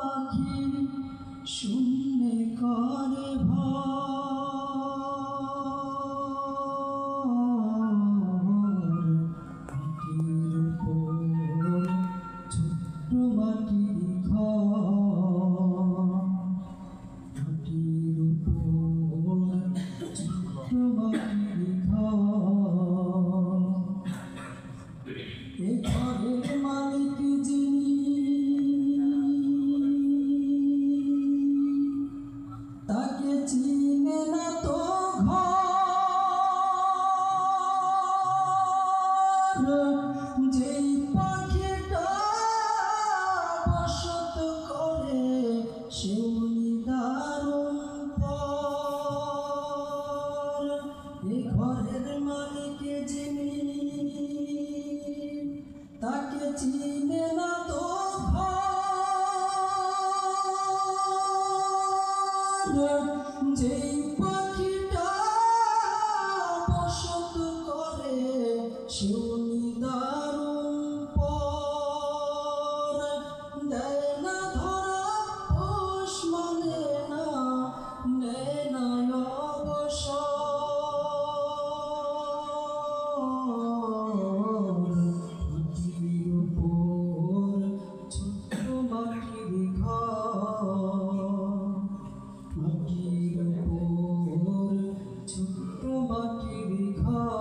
পাখি শূন্যে করে মাটির উপর ছোট্ট মাটির ঘর এ ঘরের মালিক যিনি তাকে চিনে না তো ঘর যেই পাখিটা বসত করে সেউনি দারুণ পর এ ঘরের মালিক যিনি তাকে চিনে না তো ঘর যেই পাখিটা বসত করে সেউনি দারুণ পর দেয় না ধরা পোষ মানে না নেয় না অবসর মাটির উপর ছোট্ট মাটির ঘর মাটির উপর ছোট্ট মাটির ঘর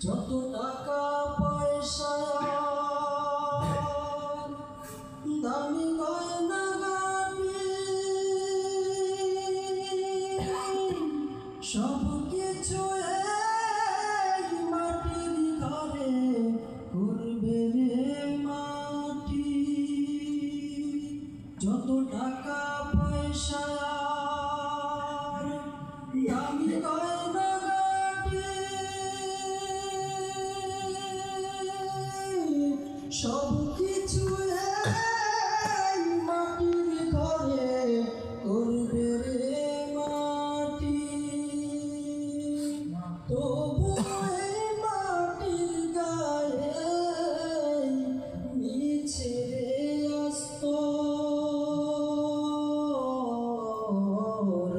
যত টাকা পয়সা দামি গয়না গাড়ি সব কিছু এই মাটির ঘরে করবে রে মাটি যত টাকা পয়সা দামি গয়না গাড়ি সব কিছু এই মাটির ঘরে করবে রে মাটি তবু এই মাটির গায়ে মিছে আস্তর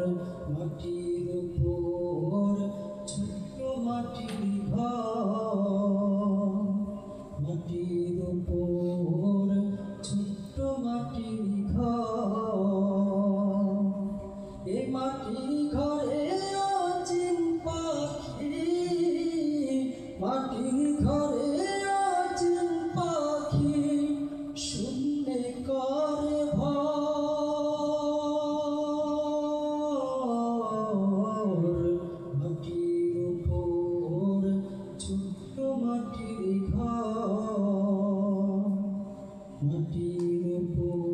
মাটির উপর ছোট্ট মাটির ঘর মাটির উপর ছোট্ট মাটির ঘর এ মাটির ঘরে অচিন পাখি মাটির ঘরে অচিন পাখি শূন্যে করে ভর মাটির উপর ছোট্ট মাটির ঘর মাটির উপর